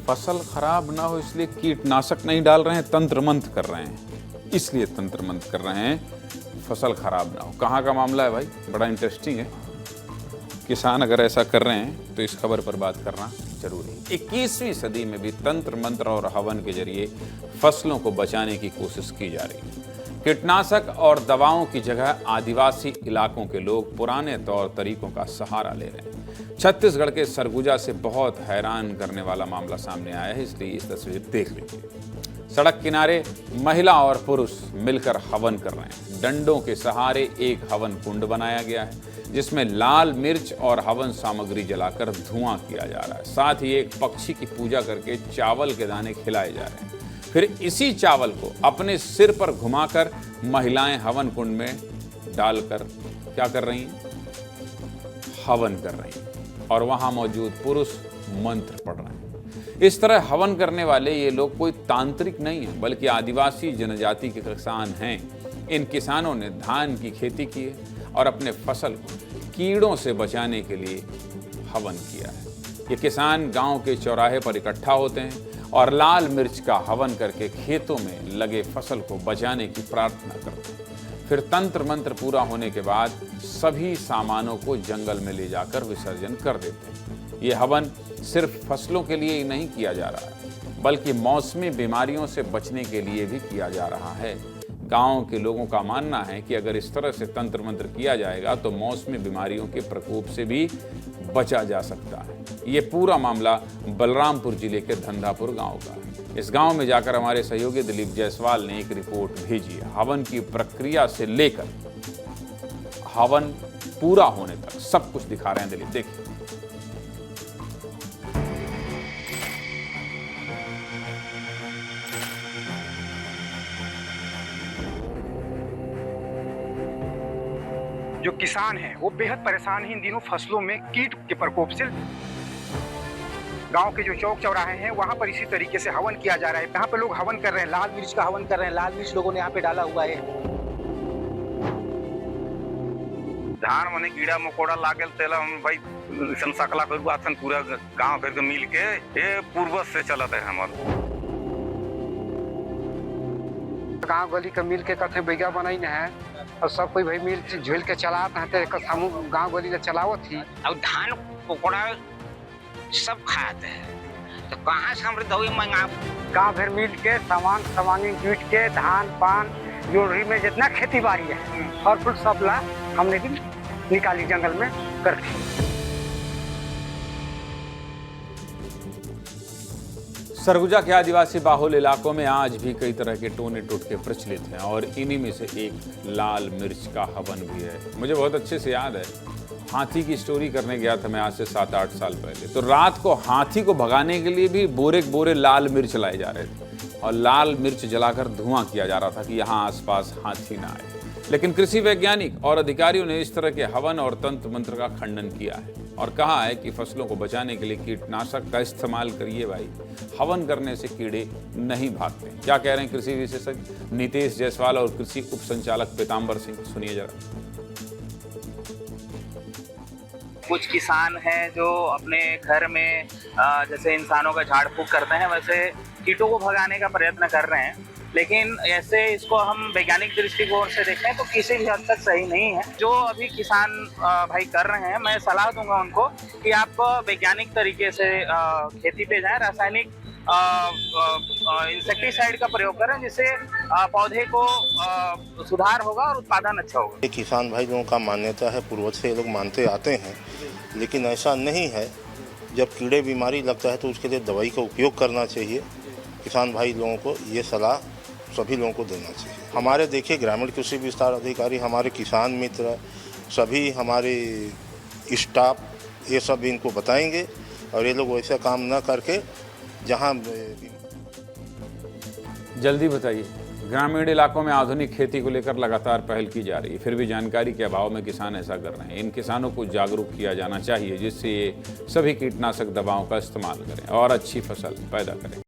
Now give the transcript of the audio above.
फसल खराब ना हो इसलिए कीटनाशक नहीं डाल रहे हैं, तंत्र मंत्र कर रहे हैं, इसलिए तंत्र मंत्र कर रहे हैं फसल खराब ना हो। कहाँ का मामला है भाई, बड़ा इंटरेस्टिंग है। किसान अगर ऐसा कर रहे हैं तो इस खबर पर बात करना जरूरी है। 21वीं सदी में भी तंत्र मंत्र और हवन के जरिए फसलों को बचाने की कोशिश की जा रही है। कीटनाशक और दवाओं की जगह आदिवासी इलाकों के लोग पुराने तौर तरीकों का सहारा ले रहे हैं। छत्तीसगढ़ के सरगुजा से बहुत हैरान करने वाला मामला सामने आया है, इसलिए इस तस्वीर देख लीजिए। सड़क किनारे महिला और पुरुष मिलकर हवन कर रहे हैं। डंडों के सहारे एक हवन कुंड बनाया गया है जिसमें लाल मिर्च और हवन सामग्री जलाकर धुआं किया जा रहा है। साथ ही एक पक्षी की पूजा करके चावल के दाने खिलाए जा रहे हैं। फिर इसी चावल को अपने सिर पर घुमाकर महिलाएं हवन कुंड में डालकर क्या कर रही हैं, हवन कर रही हैं और वहां मौजूद पुरुष मंत्र पढ़ रहे हैं। इस तरह हवन करने वाले ये लोग कोई तांत्रिक नहीं है, बल्कि आदिवासी जनजाति के किसान हैं। इन किसानों ने धान की खेती की है और अपने फसल को कीड़ों से बचाने के लिए हवन किया है। ये किसान गांव के चौराहे पर इकट्ठा होते हैं और लाल मिर्च का हवन करके खेतों में लगे फसल को बचाने की प्रार्थना करते हैं। फिर तंत्र मंत्र पूरा होने के बाद सभी सामानों को जंगल में ले जाकर विसर्जन कर देते हैं। ये हवन सिर्फ फसलों के लिए ही नहीं किया जा रहा है, बल्कि मौसमी बीमारियों से बचने के लिए भी किया जा रहा है। गांव के लोगों का मानना है कि अगर इस तरह से तंत्र मंत्र किया जाएगा तो मौसमी बीमारियों के प्रकोप से भी बचा जा सकता है। ये पूरा मामला बलरामपुर जिले के धंधापुर गांव का है। इस गांव में जाकर हमारे सहयोगी दिलीप जायसवाल ने एक रिपोर्ट भेजी है। हवन की प्रक्रिया से लेकर हवन पूरा होने तक सब कुछ दिखा रहे हैं दिलीप, देखिए। जो किसान हैं वो बेहद परेशान हैं इन दिनों फसलों में कीट के प्रकोप से। गांव के जो चौक चौराहे हैं वहां पर इसी तरीके से हवन किया जा रहा है। यहाँ पे लोग हवन कर रहे हैं, लाल मिर्च का हवन कर रहे हैं। लाल मिर्च लोगों ने यहाँ पे डाला हुआ है। धान मने कीड़ा मकोड़ा लागल तेला हम भाई सन सकला करू आथन पूरा गांव भर के मिल के ये पूर्वज से चलत है हमार। गांव गली के मिल के कथे बैगा बनाई है और सब कोई भाई मिल झुल के चलात हैं। हम गांव गली चलावत थी और धान कुकड़ा सब खाते हैं तो कहाँ से समृद्ध हुई मंगा। गांव भर मिल के सामान जूट के धान पान जोड़ी में जितना खेती बाड़ी है और फुल सब ला हमने भी निकाली जंगल में करके। सरगुजा के आदिवासी बाहुल इलाकों में आज भी कई तरह के टोने टोटके प्रचलित हैं और इन्हीं में से एक लाल मिर्च का हवन भी है। मुझे बहुत अच्छे से याद है, हाथी की स्टोरी करने गया था मैं आज से 7-8 साल पहले। तो रात को हाथी को भगाने के लिए भी बोरे बोरे लाल मिर्च लाए जा रहे थे और लाल मिर्च जलाकर धुआं किया जा रहा था कि यहाँ आसपास हाथी ना आए। लेकिन कृषि वैज्ञानिक और अधिकारियों ने इस तरह के हवन और तंत्र मंत्र का खंडन किया है और कहा है कि फसलों को बचाने के लिए कीटनाशक का इस्तेमाल करिए भाई, हवन करने से कीड़े नहीं भागते। क्या कह रहे हैं कृषि विशेषज्ञ नीतीश जायसवाल और कृषि उप संचालक पीताम्बर सिंह, सुनिए जरा। कुछ किसान हैं जो अपने घर में जैसे इंसानों का झाड़ फूक करते हैं वैसे कीटों को भगाने का प्रयत्न कर रहे हैं, लेकिन ऐसे इसको हम वैज्ञानिक दृष्टिकोण से देखें तो किसी भी हद तक सही नहीं है। जो अभी किसान भाई कर रहे हैं, मैं सलाह दूंगा उनको कि आप वैज्ञानिक तरीके से खेती पे जाएं, रासायनिक इंसेक्टिसाइड का प्रयोग करें जिससे पौधे को सुधार होगा और उत्पादन अच्छा होगा। किसान भाई लोगों का मान्यता है, पूर्वज से ये लोग मानते आते हैं, लेकिन ऐसा नहीं है। जब कीड़े बीमारी लगता है तो उसके लिए दवाई का उपयोग करना चाहिए। किसान भाई लोगों को ये सलाह सभी लोगों को देना चाहिए। हमारे देखिए ग्रामीण कृषि विस्तार अधिकारी, हमारे किसान मित्र, सभी हमारे स्टाफ ये सब इनको बताएंगे और ये लोग वैसा काम न करके जहां जल्दी बताइए। ग्रामीण इलाकों में आधुनिक खेती को लेकर लगातार पहल की जा रही है, फिर भी जानकारी के अभाव में किसान ऐसा कर रहे हैं। इन किसानों को जागरूक किया जाना चाहिए जिससे ये सभी कीटनाशक दवाओं का इस्तेमाल करें और अच्छी फसल पैदा करें।